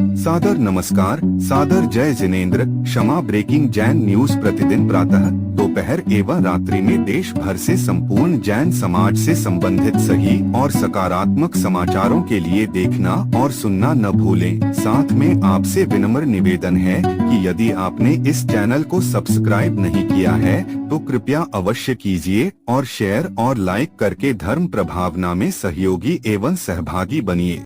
सादर नमस्कार, सादर जय जिनेंद्र। क्षमा ब्रेकिंग जैन न्यूज प्रतिदिन प्रातः, दोपहर एवं रात्रि में देश भर से संपूर्ण जैन समाज से संबंधित सही और सकारात्मक समाचारों के लिए देखना और सुनना न भूलें। साथ में आपसे विनम्र निवेदन है कि यदि आपने इस चैनल को सब्सक्राइब नहीं किया है तो कृपया अवश्य कीजिए और शेयर और लाइक करके धर्म प्रभावना में सहयोगी एवं सहभागी बनिए।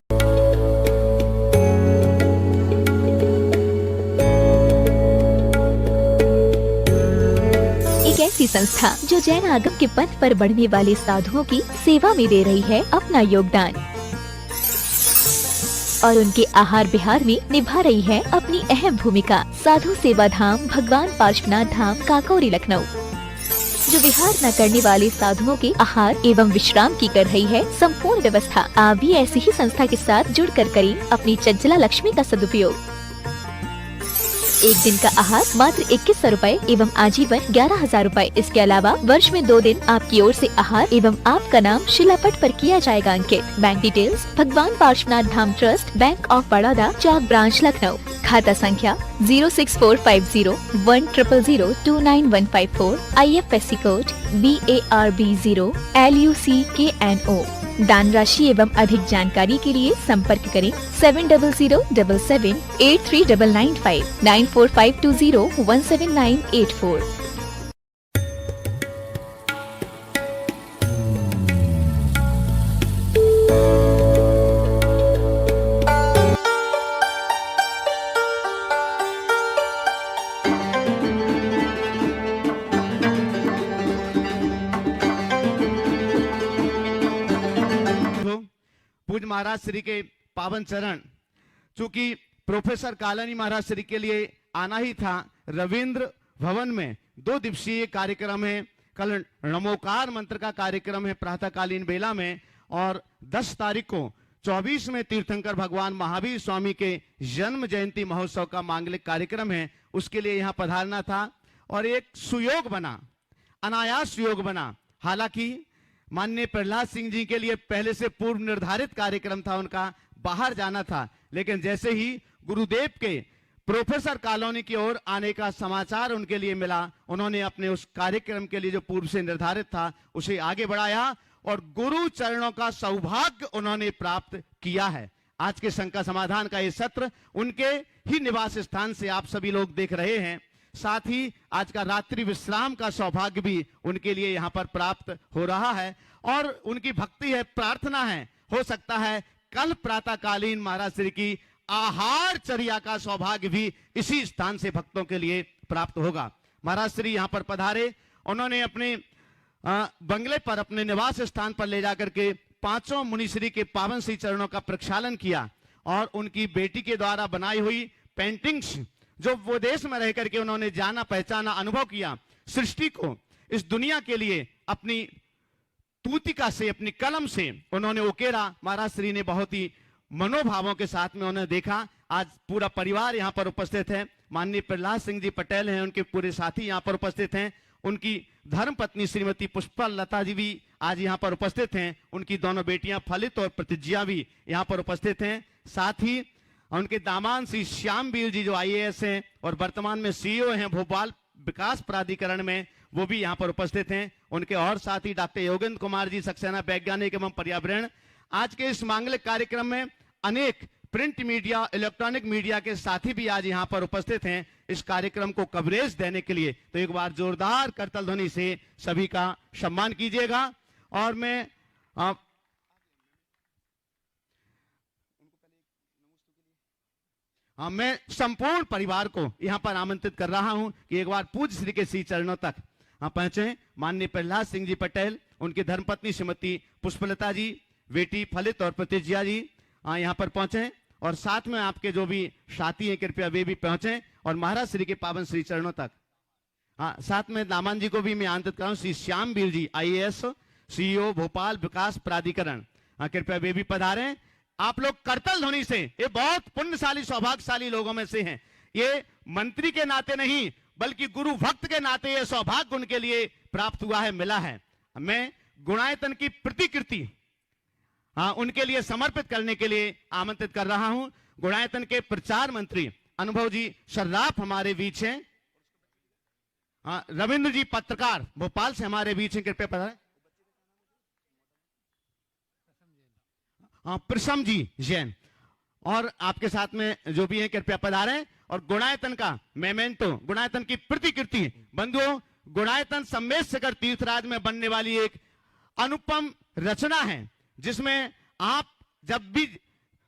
एक ऐसी संस्था जो जैन आगम के पथ पर बढ़ने वाले साधुओं की सेवा में दे रही है अपना योगदान और उनके आहार विहार में निभा रही है अपनी अहम भूमिका। साधु सेवा धाम भगवान पार्श्वनाथ धाम काकोरी लखनऊ जो विहार न करने वाले साधुओं के आहार एवं विश्राम की कर रही है संपूर्ण व्यवस्था। आप भी ऐसी ही संस्था के साथ जुड़कर करें अपनी चंचला लक्ष्मी का सदुपयोग। एक दिन का आहार मात्र 2100 रूपए एवं आजीवन 11,000 रूपए। इसके अलावा वर्ष में 2 दिन आपकी ओर से आहार एवं आपका नाम शिलापट पर किया जाएगा अंकित। बैंक डिटेल्स भगवान Parshvanath Dham trust, bank of Baroda, Chowk branch Lucknow. खाता संख्या 064501000299154। IFSC code BARB0 LUCKNO। दान राशि एवं अधिक जानकारी के लिए संपर्क करें 7007783995 9452017984। पूज्य महाराज श्री के पावन चरण, चूंकि प्रोफेसर कालानी महाराज श्री के लिए आना ही था, रविंद्र भवन में 2 दिवसीय कार्यक्रम है। कल नमोकार मंत्र का कार्यक्रम है प्रातःकालीन बेला में, और 10 तारीख को 24 में तीर्थंकर भगवान महावीर स्वामी के जन्म जयंती महोत्सव का मांगलिक कार्यक्रम है। उसके लिए यहाँ पधारना था और एक सुयोग बना, अनायास सुयोग बना। हालांकि माननीय प्रहलाद सिंह जी के लिए पहले से पूर्व निर्धारित कार्यक्रम था, उनका बाहर जाना था, लेकिन जैसे ही गुरुदेव के प्रोफेसर कॉलोनी की ओर आने का समाचार उनके लिए मिला, उन्होंने अपने उस कार्यक्रम के लिए जो पूर्व से निर्धारित था उसे आगे बढ़ाया और गुरु चरणों का सौभाग्य उन्होंने प्राप्त किया है। आज के शंका समाधान का ये सत्र उनके ही निवास स्थान से आप सभी लोग देख रहे हैं। साथ ही आज का रात्रि विश्राम का सौभाग्य भी उनके लिए यहाँ पर प्राप्त हो रहा है और उनकी भक्ति है, प्रार्थना है, हो सकता है कल प्रातःकालीन महाराज श्री की आहार चर्या का सौभाग्य भी इसी स्थान से भक्तों के लिए प्राप्त होगा। महाराज श्री यहाँ पर पधारे, उन्होंने अपने बंगले पर, अपने निवास स्थान पर ले जाकर के 5 मुनिश्री के पावन श्री चरणों का प्रक्षालन किया और उनकी बेटी के द्वारा बनाई हुई पेंटिंग्स जो वो देश में रह करके उन्होंने जाना, पहचाना, अनुभव किया, सृष्टि को, इस दुनिया के लिए अपनी तूतिका से, अपनी कलम से उन्होंने उकेरा। महाराज श्री ने बहुत ही मनोभावों के साथ में उन्हें देखा। आज पूरा परिवार यहाँ पर उपस्थित है। माननीय प्रहलाद सिंह जी पटेल हैं, उनके पूरे साथी यहाँ पर उपस्थित हैं। उनकी धर्मपत्नी श्रीमती पुष्पलता जी भी आज यहाँ पर उपस्थित हैं। उनकी दोनों बेटियां फलित और प्रतिज्ञा भी यहाँ पर उपस्थित हैं। साथ ही उनके दामाद श्री श्यामवीर जी जो IAS हैं और वर्तमान में CEO हैं भोपाल विकास प्राधिकरण में, वो भी यहाँ पर उपस्थित हैं। उनके और साथी डॉक्टर योगेंद्र कुमार जी सक्सेना वैज्ञानिक एवं पर्यावरण। आज के इस मांगलिक कार्यक्रम में अनेक प्रिंट मीडिया, इलेक्ट्रॉनिक मीडिया के साथी भी आज यहाँ पर उपस्थित हैं इस कार्यक्रम को कवरेज देने के लिए। तो एक बार जोरदार करताल ध्वनि से सभी का सम्मान कीजिएगा। और मैं संपूर्ण परिवार को यहाँ पर आमंत्रित कर रहा हूं कि एक बार पूज्य श्री के श्री चरणों तक पहुंचे। माननीय प्रहलाद सिंह जी पटेल, उनकी धर्मपत्नी श्रीमती पुष्पलता जी, बेटी फलित और प्रतिज्ञा जी यहाँ पर पहुंचे और साथ में आपके जो भी साथी हैं कृपया वे भी पहुंचे और महाराज श्री के पावन श्री चरणों तक। साथ में दामान जी को भी मैं आमंत्रित कर रहा हूं, श्री श्यामवीर जी IAS CEO भोपाल विकास प्राधिकरण, कृपया वे भी पधारें। आप लोग करतल ध्वनि से, ये बहुत पुण्यशाली सौभाग्यशाली लोगों में से हैं। ये मंत्री के नाते नहीं बल्कि गुरु भक्त के नाते ये सौभाग्य उनके लिए प्राप्त हुआ है, मिला है। मैं गुणायतन की प्रतिकृति उनके लिए समर्पित करने के लिए आमंत्रित कर रहा हूं। गुणायतन के प्रचार मंत्री अनुभव जी सर्राफ हमारे बीच हैं। रविंद्र जी पत्रकार भोपाल से हमारे बीच हैं, कृपया पधारें। प्रसम जी जैन और आपके साथ में जो भी हैं कृपया पधारें। और गुणायतन का मेमेंटो, गुणायतन की प्रतिकृति, बंधुओं गुणायतन सम्मेशकर तीर्थराज में बनने वाली एक अनुपम रचना है, जिसमें आप जब भी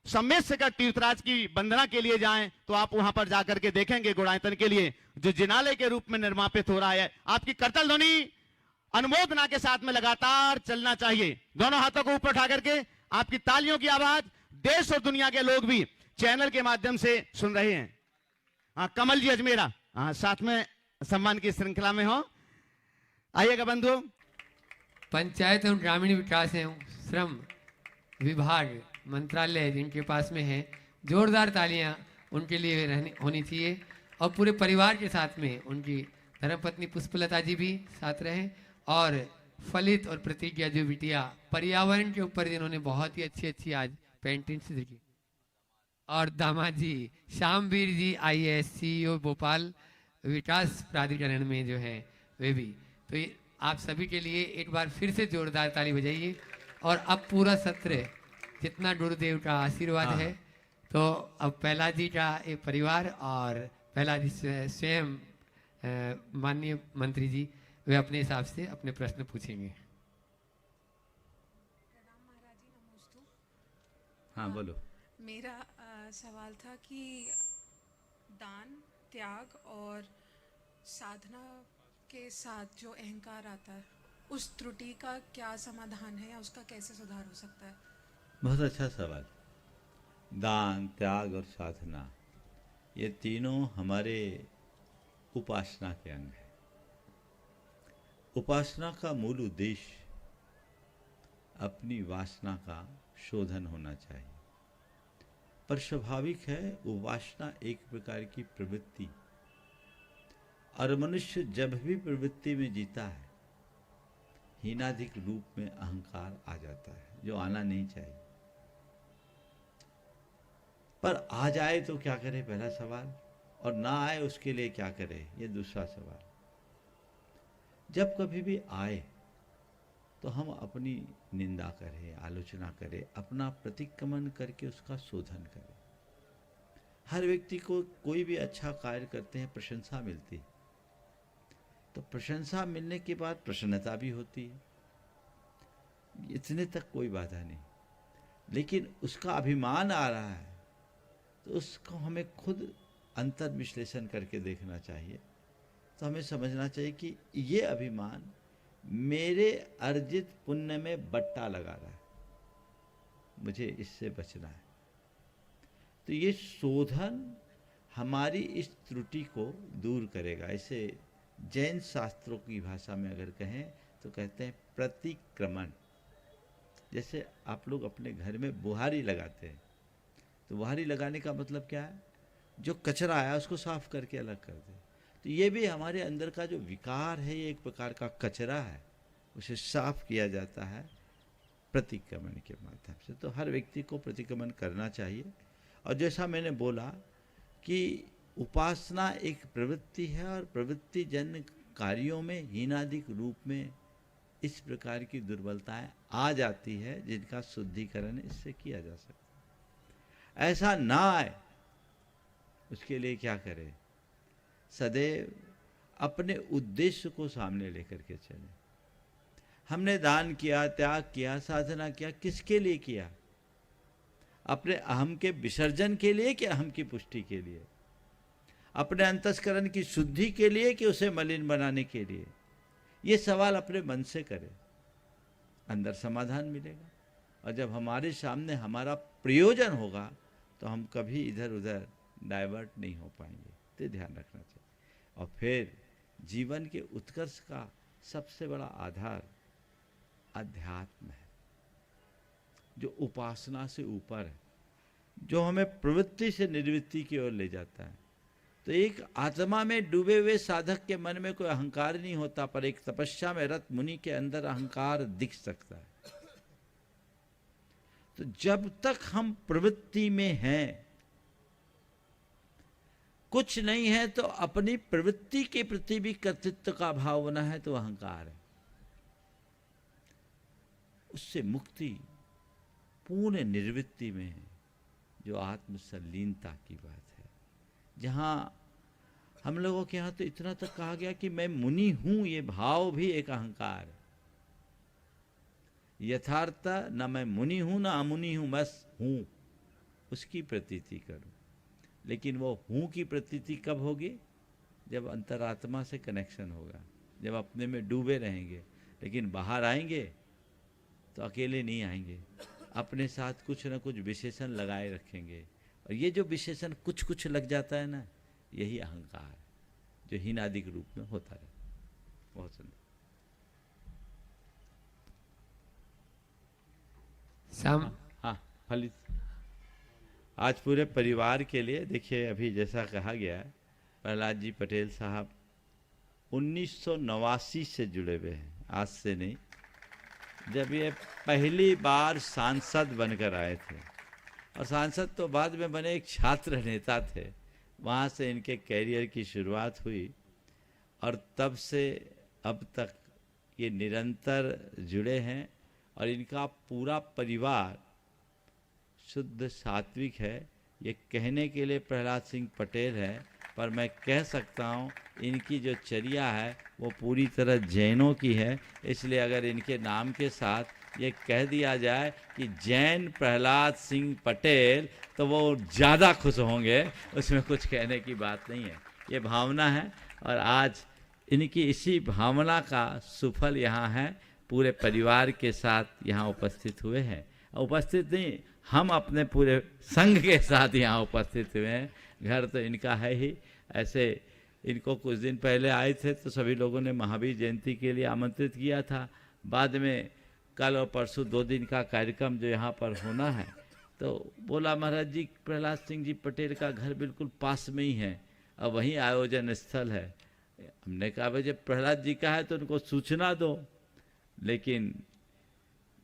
सम्मेशकर तीर्थराज की वंदना के लिए जाएं तो आप वहां पर जाकर के देखेंगे गुणायतन के लिए जो जिनालय के रूप में निर्मापित हो रहा है। आपकी करतल ध्वनि अनुमोदना के साथ में लगातार चलना चाहिए। दोनों हाथों को ऊपर उठा करके आपकी तालियों की आवाज देश और दुनिया के लोग भी चैनल के माध्यम से सुन रहे हैं। कमल जी अजमेरा साथ में सम्मान की श्रृंखला में हो, आइएगा बंधु। पंचायत एवं ग्रामीण विकास एवं श्रम विभाग मंत्रालय जिनके पास में है, जोरदार तालियां उनके लिए होनी चाहिए। और पूरे परिवार के साथ में उनकी धर्मपत्नी पुष्पलता जी भी साथ रहें। और फलित और प्रतिज्ञा जो बिटिया पर्यावरण के ऊपर जिन्होंने बहुत ही अच्छी आज पेंटिंग्स देखी। और दामाद जी श्यामवीर जी IAS CEO भोपाल विकास प्राधिकरण में जो है वे भी। तो ये आप सभी के लिए एक बार फिर से जोरदार ताली बजाइए। और अब पूरा सत्र जितना गुरुदेव का आशीर्वाद है, तो अब पहला जी का एक परिवार और पहला जी स्वयं माननीय मंत्री जी वे अपने हिसाब से अपने प्रश्न पूछेंगे। हाँ बोलो। मेरा सवाल था कि दान, त्याग और साधना के साथ जो अहंकार आता है, उस त्रुटि का क्या समाधान है या उसका कैसे सुधार हो सकता है? बहुत अच्छा सवाल। दान, त्याग और साधना ये तीनों हमारे उपासना के अंग हैं। उपासना का मूल उद्देश्य अपनी वासना का शोधन होना चाहिए। पर स्वाभाविक है उपासना एक प्रकार की प्रवृत्ति, और मनुष्य जब भी प्रवृत्ति में जीता है हीनाधिक रूप में अहंकार आ जाता है, जो आना नहीं चाहिए। पर आ जाए तो क्या करे, पहला सवाल, और ना आए उसके लिए क्या करे, ये दूसरा सवाल। जब कभी भी आए तो हम अपनी निंदा करें, आलोचना करें, अपना प्रतिक्रमण करके उसका शोधन करें। हर व्यक्ति को कोई भी अच्छा कार्य करते हैं प्रशंसा मिलती है, तो प्रशंसा मिलने के बाद प्रसन्नता भी होती है, इतने तक कोई बाधा नहीं। लेकिन उसका अभिमान आ रहा है तो उसको हमें खुद अंतर विश्लेषण करके देखना चाहिए। तो हमें समझना चाहिए कि ये अभिमान मेरे अर्जित पुण्य में बट्टा लगा रहा है, मुझे इससे बचना है। तो ये शोधन हमारी इस त्रुटि को दूर करेगा। इसे जैन शास्त्रों की भाषा में अगर कहें तो कहते हैं प्रतिक्रमण। जैसे आप लोग अपने घर में बुहारी लगाते हैं, तो बुहारी लगाने का मतलब क्या है, जो कचरा आया उसको साफ करके अलग कर दे। तो ये भी हमारे अंदर का जो विकार है, ये एक प्रकार का कचरा है, उसे साफ किया जाता है प्रतिक्रमण के माध्यम से। तो हर व्यक्ति को प्रतिक्रमण करना चाहिए। और जैसा मैंने बोला कि उपासना एक प्रवृत्ति है, और प्रवृत्ति जन्य कार्यों में हीनाधिक रूप में इस प्रकार की दुर्बलताएं आ जाती है, जिनका शुद्धिकरण इससे किया जा सकता है। ऐसा ना आए उसके लिए क्या करें, सदैव अपने उद्देश्य को सामने लेकर के चलें। हमने दान किया, त्याग किया, साधना किया, किसके लिए किया? अपने अहम के विसर्जन के लिए कि अहम की पुष्टि के लिए? अपने अंतस्करण की शुद्धि के लिए कि उसे मलिन बनाने के लिए? ये सवाल अपने मन से करें, अंदर समाधान मिलेगा। और जब हमारे सामने हमारा प्रयोजन होगा तो हम कभी इधर उधर डाइवर्ट नहीं हो पाएंगे। तो ध्यान रखना चाहिए। और फिर जीवन के उत्कर्ष का सबसे बड़ा आधार अध्यात्म है, जो उपासना से ऊपर है, जो हमें प्रवृत्ति से निर्वृत्ति की ओर ले जाता है। तो एक आत्मा में डूबे हुए साधक के मन में कोई अहंकार नहीं होता, पर एक तपस्या में रत मुनि के अंदर अहंकार दिख सकता है। तो जब तक हम प्रवृत्ति में हैं कुछ नहीं है तो अपनी प्रवृत्ति के प्रति भी कर्तृत्व का भाव बना है तो अहंकार है। उससे मुक्ति पूर्ण निर्वृत्ति में है, जो आत्म संलीनता की बात है। जहां हम लोगों के यहाँ तो इतना तक कहा गया कि मैं मुनि हूं, ये भाव भी एक अहंकार है। यथार्थ न मैं मुनि हूं ना अमुनि हूं, बस हूं, उसकी प्रतीति करूं। लेकिन वो हूं की प्रतीति कब होगी? जब अंतरात्मा से कनेक्शन होगा, जब अपने में डूबे रहेंगे। लेकिन बाहर आएंगे तो अकेले नहीं आएंगे, अपने साथ कुछ न कुछ विशेषण लगाए रखेंगे। और ये जो विशेषण कुछ कुछ लग जाता है ना, यही अहंकार है, जो हीनादिक रूप में होता है। बहुत सुंदर। हाँ, फलित आज पूरे परिवार के लिए देखिए, अभी जैसा कहा गया है, प्रहलाद जी पटेल साहब 1989 से जुड़े हुए हैं, आज से नहीं। जब ये पहली बार सांसद बनकर आए थे, और सांसद तो बाद में बने, एक छात्र नेता थे, वहाँ से इनके कैरियर की शुरुआत हुई। और तब से अब तक ये निरंतर जुड़े हैं। और इनका पूरा परिवार शुद्ध सात्विक है। ये कहने के लिए प्रहलाद सिंह पटेल है, पर मैं कह सकता हूँ इनकी जो चर्या है वो पूरी तरह जैनों की है। इसलिए अगर इनके नाम के साथ ये कह दिया जाए कि जैन प्रहलाद सिंह पटेल, तो वो ज़्यादा खुश होंगे, उसमें कुछ कहने की बात नहीं है। ये भावना है, और आज इनकी इसी भावना का सुफल यहाँ है। पूरे परिवार के साथ यहाँ उपस्थित हुए हैं। उपस्थित नहीं, हम अपने पूरे संघ के साथ यहाँ उपस्थित हुए हैं। घर तो इनका है ही। ऐसे इनको कुछ दिन पहले आए थे तो सभी लोगों ने महावीर जयंती के लिए आमंत्रित किया था। बाद में कल और परसों 2 दिन का कार्यक्रम जो यहाँ पर होना है, तो बोला महाराज जी प्रहलाद सिंह जी पटेल का घर बिल्कुल पास में ही है और वहीं आयोजन स्थल है। हमने कहा भाई जब प्रहलाद जी का है तो उनको सूचना दो। लेकिन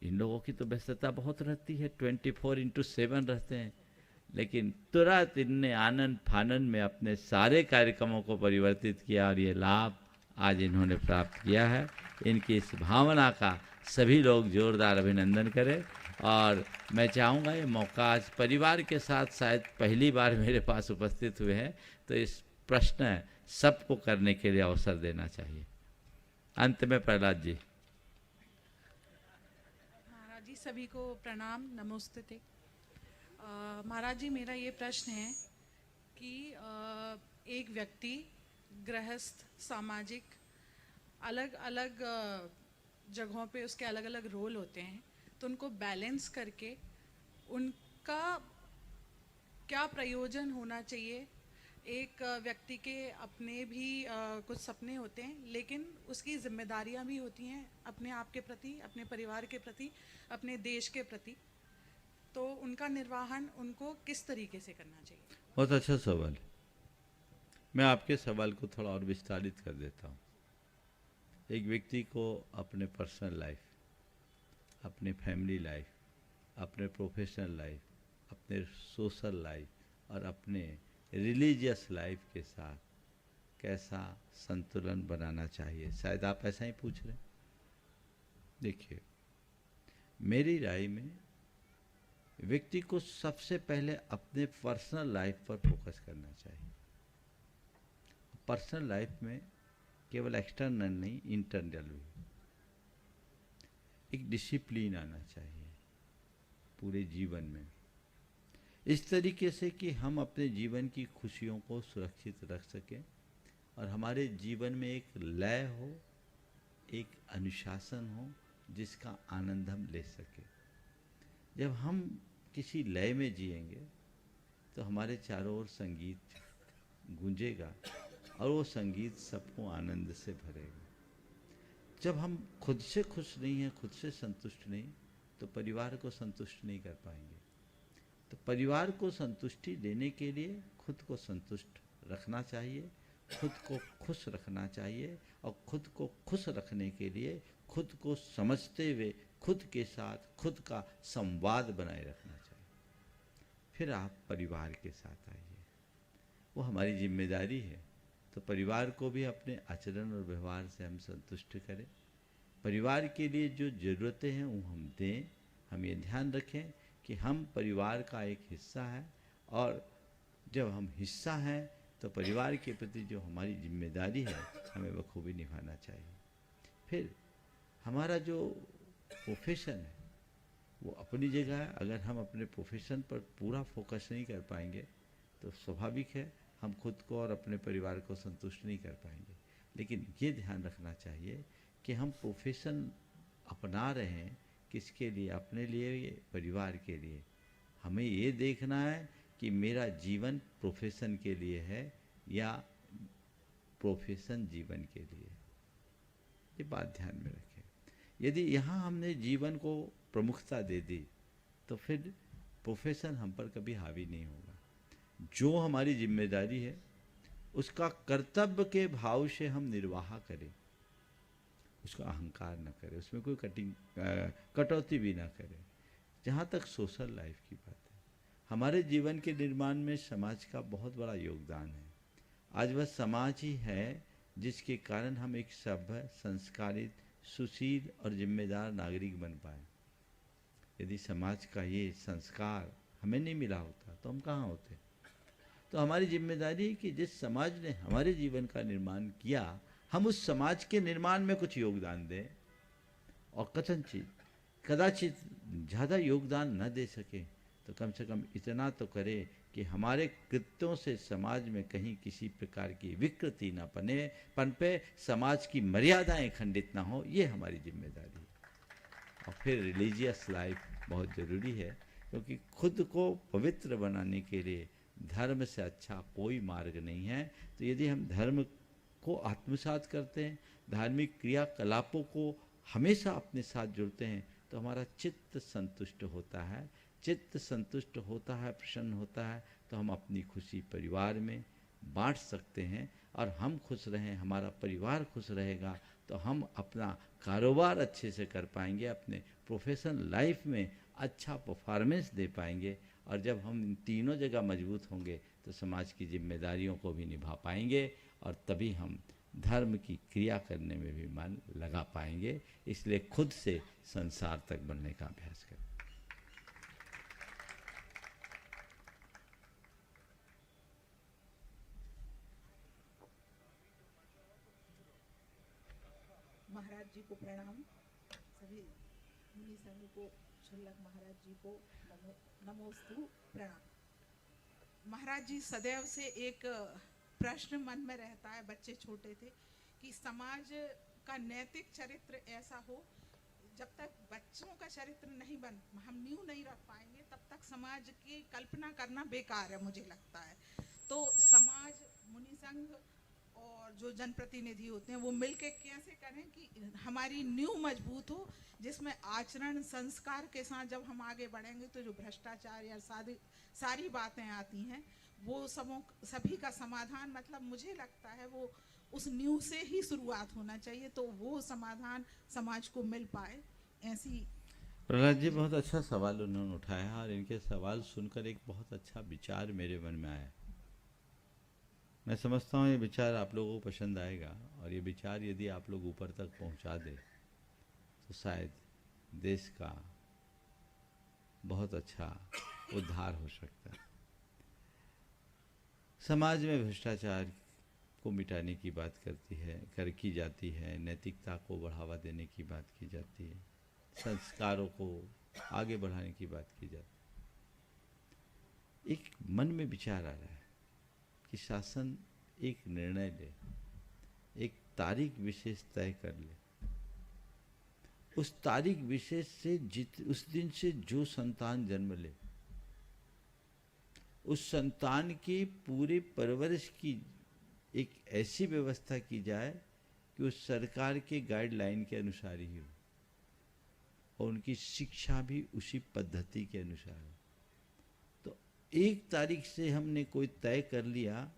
इन लोगों की तो व्यस्तता बहुत रहती है, 24/7 रहते हैं। लेकिन तुरंत इनने आनंद फानन में अपने सारे कार्यक्रमों को परिवर्तित किया, और ये लाभ आज इन्होंने प्राप्त किया है। इनकी इस भावना का सभी लोग जोरदार अभिनंदन करें। और मैं चाहूँगा ये मौका आज परिवार के साथ शायद पहली बार मेरे पास उपस्थित हुए हैं, तो इस प्रश्न सबको करने के लिए अवसर देना चाहिए। अंत में प्रहलाद जी। महाराज जी सभी को प्रणाम, नमोस्तुते। महाराज जी मेरा ये प्रश्न है कि एक व्यक्ति गृहस्थ सामाजिक अलग अलग जगहों पे उसके अलग अलग रोल होते हैं, तो उनको बैलेंस करके उनका क्या प्रयोजन होना चाहिए। एक व्यक्ति के अपने भी कुछ सपने होते हैं, लेकिन उसकी जिम्मेदारियां भी होती हैं अपने आप के प्रति, अपने परिवार के प्रति, अपने देश के प्रति। तो उनका निर्वहन उनको किस तरीके से करना चाहिए? बहुत अच्छा सवाल। मैं आपके सवाल को थोड़ा और विस्तारित कर देता हूँ। एक व्यक्ति को अपने पर्सनल लाइफ, अपने फैमिली लाइफ, अपने प्रोफेशनल लाइफ, अपने सोशल लाइफ और अपने रिलीजियस लाइफ के साथ कैसा संतुलन बनाना चाहिए, शायद आप ऐसा ही पूछ रहे हैं। देखिए, मेरी राय में व्यक्ति को सबसे पहले अपने पर्सनल लाइफ पर फोकस करना चाहिए। पर्सनल लाइफ में केवल एक्सटर्नल नहीं, इंटरनल भी एक डिसिप्लिन आना चाहिए पूरे जीवन में, इस तरीके से कि हम अपने जीवन की खुशियों को सुरक्षित रख सकें और हमारे जीवन में एक लय हो, एक अनुशासन हो, जिसका आनंद हम ले सकें। जब हम किसी लय में जिएंगे तो हमारे चारों ओर संगीत गूंजेगा और वो संगीत सबको आनंद से भरेगा। जब हम खुद से खुश नहीं हैं, खुद से संतुष्ट नहीं, तो परिवार को संतुष्ट नहीं कर पाएंगे। तो परिवार को संतुष्टि देने के लिए खुद को संतुष्ट रखना चाहिए, खुद को खुश रखना चाहिए, और खुद को खुश रखने के लिए खुद को समझते हुए खुद के साथ खुद का संवाद बनाए रखना चाहिए। फिर आप परिवार के साथ आइए। वो हमारी जिम्मेदारी है। तो परिवार को भी अपने आचरण और व्यवहार से हम संतुष्ट करें। परिवार के लिए जो ज़रूरतें हैं वो हम दें। हम ये ध्यान रखें कि हम परिवार का एक हिस्सा है, और जब हम हिस्सा हैं तो परिवार के प्रति जो हमारी जिम्मेदारी है हमें बखूबी निभाना चाहिए। फिर हमारा जो प्रोफेशन है वो अपनी जगह है। अगर हम अपने प्रोफेशन पर पूरा फोकस नहीं कर पाएंगे तो स्वाभाविक है हम खुद को और अपने परिवार को संतुष्ट नहीं कर पाएंगे। लेकिन ये ध्यान रखना चाहिए कि हम प्रोफेशन अपना रहे हैं किसके लिए? अपने लिए, ये परिवार के लिए। हमें ये देखना है कि मेरा जीवन प्रोफेशन के लिए है या प्रोफेशन जीवन के लिए। ये बात ध्यान में रखें। यदि यहाँ हमने जीवन को प्रमुखता दे दी तो फिर प्रोफेशन हम पर कभी हावी नहीं होगा। जो हमारी जिम्मेदारी है उसका कर्तव्य के भाव से हम निर्वाह करें, उसका अहंकार न करें, उसमें कोई कटौती भी ना करें। जहाँ तक सोशल लाइफ की बात है, हमारे जीवन के निर्माण में समाज का बहुत बड़ा योगदान है। आज वह समाज ही है जिसके कारण हम एक सभ्य, संस्कारित, सुशील और जिम्मेदार नागरिक बन पाए। यदि समाज का ये संस्कार हमें नहीं मिला होता तो हम कहाँ होते? तो हमारी जिम्मेदारी है कि जिस समाज ने हमारे जीवन का निर्माण किया हम उस समाज के निर्माण में कुछ योगदान दें। और कदाचित ज़्यादा योगदान न दे सके तो कम से कम इतना तो करें कि हमारे कृत्यों से समाज में कहीं किसी प्रकार की विकृति न पनपे, समाज की मर्यादाएं खंडित ना हो। ये हमारी जिम्मेदारी है। और फिर रिलीजियस लाइफ बहुत ज़रूरी है, क्योंकि खुद को पवित्र बनाने के लिए धर्म से अच्छा कोई मार्ग नहीं है। तो यदि हम धर्म को आत्मसात करते हैं, धार्मिक क्रियाकलापों को हमेशा अपने साथ जुड़ते हैं, तो हमारा चित्त संतुष्ट होता है। चित्त संतुष्ट होता है, प्रसन्न होता है, तो हम अपनी खुशी परिवार में बांट सकते हैं। और हम खुश रहें, हमारा परिवार खुश रहेगा, तो हम अपना कारोबार अच्छे से कर पाएंगे, अपने प्रोफेशनल लाइफ में अच्छा परफॉर्मेंस दे पाएंगे। और जब हम इन तीनों जगह मजबूत होंगे तो समाज की जिम्मेदारियों को भी निभा पाएंगे, और तभी हम धर्म की क्रिया करने में भी मन लगा पाएंगे। इसलिए खुद से संसार तक बढ़ने का अभ्यास करें। महाराज जी को प्रणाम। सभी मुनि संघ को, शुल्लक महाराज जी को नमोस्तु, प्रणाम। महाराज जी, सदैव से एक प्रश्न मन में रहता है, बच्चे छोटे थे, कि समाज का नैतिक चरित्र ऐसा हो, जब तक बच्चों का चरित्र नहीं हम नींव नहीं रख पाएंगे तब तक समाज की कल्पना करना बेकार है, मुझे लगता है। तो समाज, मुनि संघ और जो जनप्रतिनिधि होते हैं वो मिलके कैसे करें कि हमारी नींव मजबूत हो, जिसमें आचरण संस्कार के साथ जब हम आगे बढ़ेंगे तो जो भ्रष्टाचार या सारी बातें आती हैं वो सभी का समाधान, मतलब मुझे लगता है वो उस नींव से ही शुरुआत होना चाहिए, तो वो समाधान समाज को मिल पाए। ऐसी प्रहलाद जी, बहुत अच्छा सवाल उन्होंने उठाया, और इनके सवाल सुनकर एक बहुत अच्छा विचार मेरे मन में आया। मैं समझता हूँ ये विचार आप लोगों को पसंद आएगा, और ये विचार यदि आप लोग ऊपर तक पहुँचा दें तो शायद देश का बहुत अच्छा उद्धार हो सकता है। समाज में भ्रष्टाचार को मिटाने की बात की जाती है, नैतिकता को बढ़ावा देने की बात की जाती है, संस्कारों को आगे बढ़ाने की बात की जाती है। एक मन में विचार आ रहा है कि शासन एक निर्णय ले, एक तारीख विशेष तय कर ले, उस तारीख विशेष से उस दिन से जो संतान जन्म ले, उस संतान के पूरे परवरिश की एक ऐसी व्यवस्था की जाए कि उस सरकार के गाइडलाइन के अनुसार ही हो, और उनकी शिक्षा भी उसी पद्धति के अनुसार हो। तो एक तारीख से हमने कोई तय कर लिया,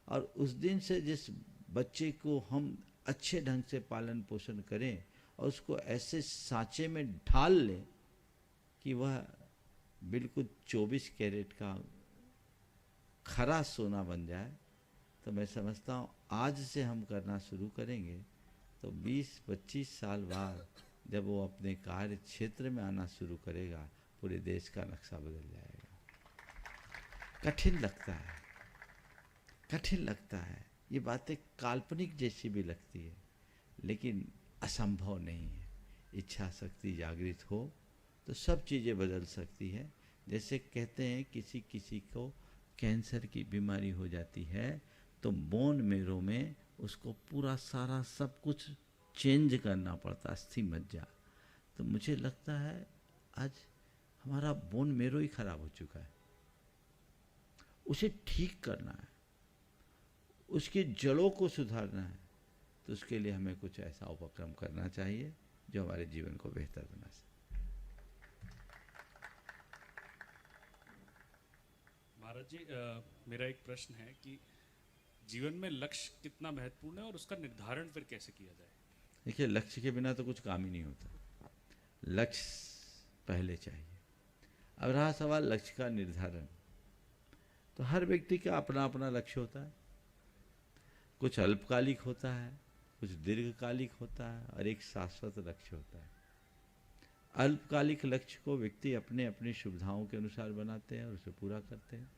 और उस दिन से जिस बच्चे को हम अच्छे ढंग से पालन पोषण करें और उसको ऐसे सांचे में ढाल लें कि वह बिल्कुल 24 कैरेट का खरा सोना बन जाए, तो मैं समझता हूँ आज से हम करना शुरू करेंगे तो 20-25 साल बाद जब वो अपने कार्य क्षेत्र में आना शुरू करेगा, पूरे देश का नक्शा बदल जाएगा। कठिन लगता है, कठिन लगता है, ये बातें काल्पनिक जैसी भी लगती है, लेकिन असंभव नहीं है। इच्छा शक्ति जागृत हो तो सब चीज़ें बदल सकती है। जैसे कहते हैं किसी किसी को कैंसर की बीमारी हो जाती है तो बोन मेरो में उसको पूरा सारा सब कुछ चेंज करना पड़ता, अस्थि मज्जा। तो मुझे लगता है आज हमारा बोन मेरो ही खराब हो चुका है, उसे ठीक करना है, उसकी जड़ों को सुधारना है। तो उसके लिए हमें कुछ ऐसा उपक्रम करना चाहिए जो हमारे जीवन को बेहतर बना सके। महाराज जी, मेरा एक प्रश्न है कि जीवन में लक्ष्य कितना महत्वपूर्ण है और उसका निर्धारण फिर कैसे किया जाए? देखिए, लक्ष्य के बिना तो कुछ काम ही नहीं होता। लक्ष्य पहले चाहिए। अब रहा सवाल लक्ष्य का निर्धारण, तो हर व्यक्ति का अपना अपना लक्ष्य होता है। कुछ अल्पकालिक होता है, कुछ दीर्घकालिक होता है और एक शाश्वत लक्ष्य होता है। अल्पकालिक लक्ष्य को व्यक्ति अपने अपनी सुविधाओं के अनुसार बनाते हैं और उसे पूरा करते हैं।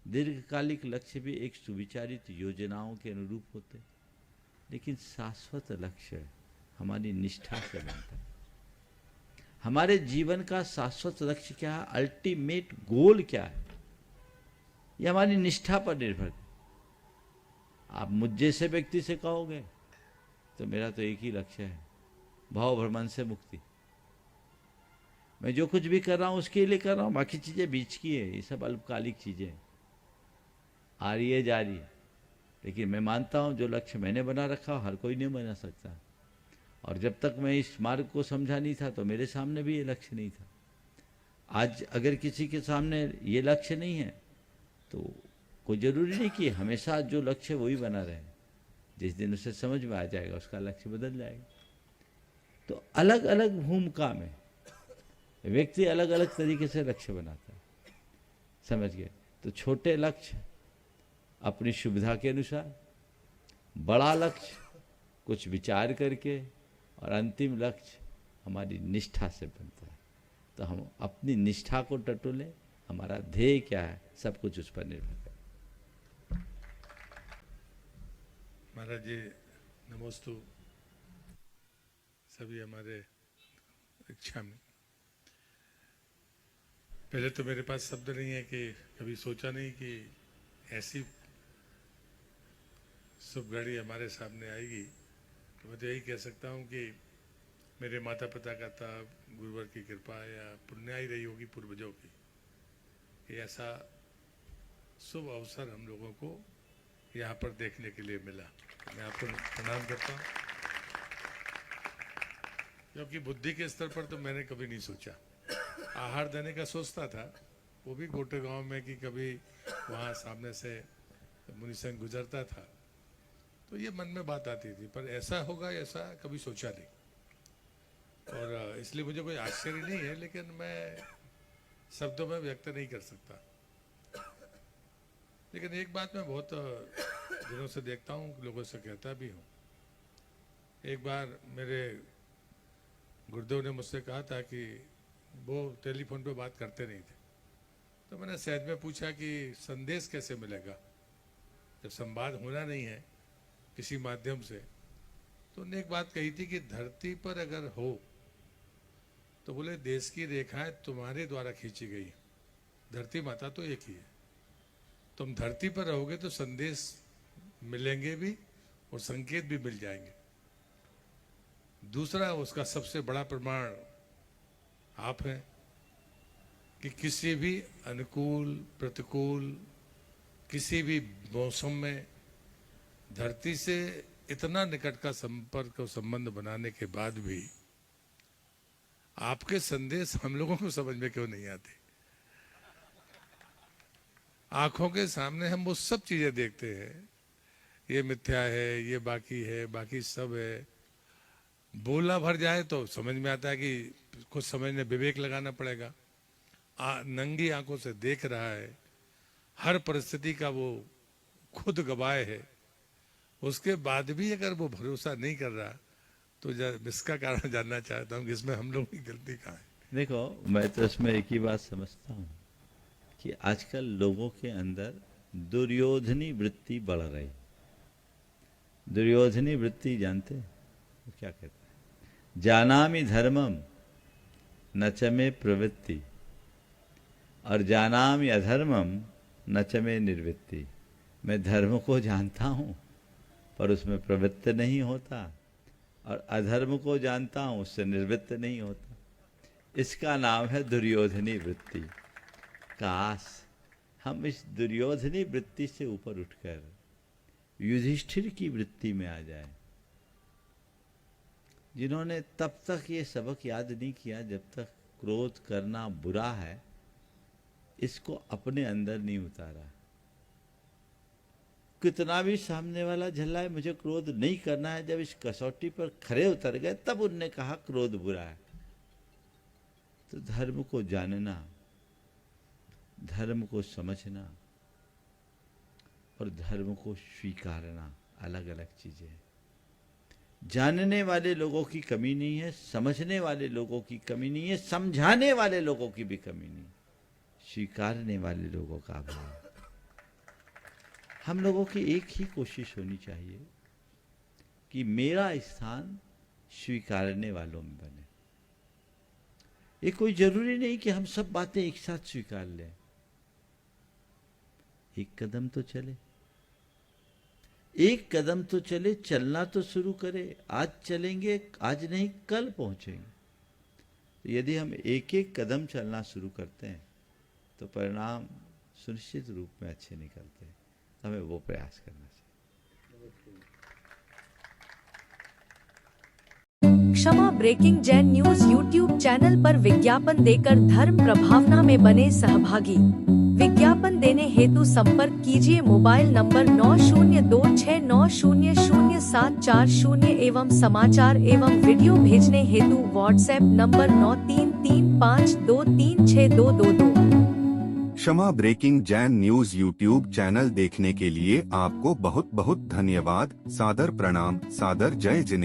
दीर्घकालिक लक्ष्य भी एक सुविचारित योजनाओं के अनुरूप होते हैं, लेकिन शाश्वत लक्ष्य हमारी निष्ठा से बनता है। हमारे जीवन का शाश्वत लक्ष्य क्या है, अल्टीमेट गोल क्या है, यह हमारी निष्ठा पर निर्भर है। आप मुझ जैसे व्यक्ति से कहोगे तो मेरा तो एक ही लक्ष्य है, भाव भ्रमण से मुक्ति। मैं जो कुछ भी कर रहा हूं उसके लिए कर रहा हूं, बाकी चीजें बीच की है, ये सब अल्पकालिक चीजें आ रही है जा रही है। लेकिन मैं मानता हूं जो लक्ष्य मैंने बना रखा हर कोई नहीं बना सकता। और जब तक मैं इस मार्ग को समझा नहीं था तो मेरे सामने भी ये लक्ष्य नहीं था। आज अगर किसी के सामने ये लक्ष्य नहीं है तो कोई जरूरी नहीं कि हमेशा जो लक्ष्य वही बना रहे। जिस दिन उसे समझ में आ जाएगा उसका लक्ष्य बदल जाएगा। तो अलग अलग भूमिका में व्यक्ति अलग अलग तरीके से लक्ष्य बनाता है, समझ गए। तो छोटे लक्ष्य अपनी सुविधा के अनुसार, बड़ा लक्ष्य कुछ विचार करके, और अंतिम लक्ष्य हमारी निष्ठा से बनता है। तो हम अपनी निष्ठा को टटोलें, हमारा ध्येय क्या है, सब कुछ उस पर निर्भर है। महाराज जी नमोस्तु सभी हमारे इच्छा में। पहले तो मेरे पास शब्द नहीं है कि कभी सोचा नहीं कि ऐसी शुभ घड़ी हमारे सामने आएगी। तो मैं तो यही कह सकता हूँ कि मेरे माता पिता का था, गुरुवर की कृपा या पुण्याई रही होगी पूर्वजों की, कि ऐसा शुभ अवसर हम लोगों को यहाँ पर देखने के लिए मिला। मैं आपको प्रणाम करता हूँ, क्योंकि बुद्धि के स्तर पर तो मैंने कभी नहीं सोचा। आहार देने का सोचता था, वो भी गोटे गांव में, कि कभी वहाँ सामने से मुनि संघ गुजरता था तो ये मन में बात आती थी, पर ऐसा होगा ऐसा कभी सोचा नहीं। और इसलिए मुझे कोई आश्चर्य नहीं है, लेकिन मैं शब्दों में व्यक्त नहीं कर सकता। लेकिन एक बात मैं बहुत दिनों से देखता हूँ, लोगों से कहता भी हूँ। एक बार मेरे गुरुदेव ने मुझसे कहा था कि वो टेलीफोन पे बात करते नहीं थे, तो मैंने सहज में पूछा कि संदेश कैसे मिलेगा जब संवाद होना नहीं है किसी माध्यम से। तो उन्होंने एक बात कही थी कि धरती पर अगर हो तो बोले देश की रेखाएं तुम्हारे द्वारा खींची गई, धरती माता तो एक ही है। तुम धरती पर रहोगे तो संदेश मिलेंगे भी और संकेत भी मिल जाएंगे। दूसरा, उसका सबसे बड़ा प्रमाण आप हैं कि किसी भी अनुकूल प्रतिकूल किसी भी मौसम में धरती से इतना निकट का संपर्क और संबंध बनाने के बाद भी आपके संदेश हम लोगों को समझ में क्यों नहीं आते। आंखों के सामने हम वो सब चीजें देखते हैं, ये मिथ्या है, ये बाकी है, बाकी सब है। बोला भर जाए तो समझ में आता है कि कुछ समझने विवेक लगाना पड़ेगा। नंगी आंखों से देख रहा है, हर परिस्थिति का वो खुद गवाए है, उसके बाद भी अगर वो भरोसा नहीं कर रहा तो इसका कारण जानना चाहता हूँ कि इसमें हम लोग की गलती कहाँ है। देखो, मैं तो इसमें एक ही बात समझता हूँ कि आजकल लोगों के अंदर दुर्योधनी वृत्ति बढ़ रही। दुर्योधनी वृत्ति जानते हैं वो क्या कहता है? जानामि धर्मम न च मे प्रवृत्ति और जानामि अधर्मम न च मे निर्वृत्ति। मैं धर्म को जानता हूँ पर उसमें प्रवृत्त नहीं होता, और अधर्म को जानता हूँ उससे निवृत्त नहीं होता। इसका नाम है दुर्योधनी वृत्ति। काश हम इस दुर्योधनी वृत्ति से ऊपर उठकर युधिष्ठिर की वृत्ति में आ जाए, जिन्होंने तब तक ये सबक याद नहीं किया जब तक क्रोध करना बुरा है इसको अपने अंदर नहीं उतारा। कितना भी सामने वाला झल्लाए, मुझे क्रोध नहीं करना है, जब इस कसौटी पर खरे उतर गए तब उनने कहा क्रोध बुरा है। तो धर्म को जानना, धर्म को समझना और धर्म को स्वीकारना अलग अलग चीजें हैं। जानने वाले लोगों की कमी नहीं है, समझने वाले लोगों की कमी नहीं है, समझाने वाले लोगों की भी कमी नहीं, स्वीकारने वाले लोगों का अभाव। हम लोगों की एक ही कोशिश होनी चाहिए कि मेरा स्थान स्वीकारने वालों में बने। ये कोई जरूरी नहीं कि हम सब बातें एक साथ स्वीकार लें। एक कदम तो चले, एक कदम तो चले, चलना तो शुरू करें। आज चलेंगे, आज नहीं कल पहुंचेंगे। तो यदि हम एक एक कदम चलना शुरू करते हैं तो परिणाम सुनिश्चित रूप में अच्छे निकलते हैं। हमें वो प्रयास करना चाहिए। Kshama breaking Jain news YouTube channel पर विज्ञापन देकर धर्म प्रभावना में बने सहभागी। विज्ञापन देने हेतु संपर्क कीजिए मोबाइल नंबर 9026900740 एवं समाचार एवं वीडियो भेजने हेतु WhatsApp number 9335236222। Kshama breaking Jain news YouTube channel देखने के लिए आपको बहुत बहुत धन्यवाद। सादर प्रणाम, सादर जय जिनेंद्र।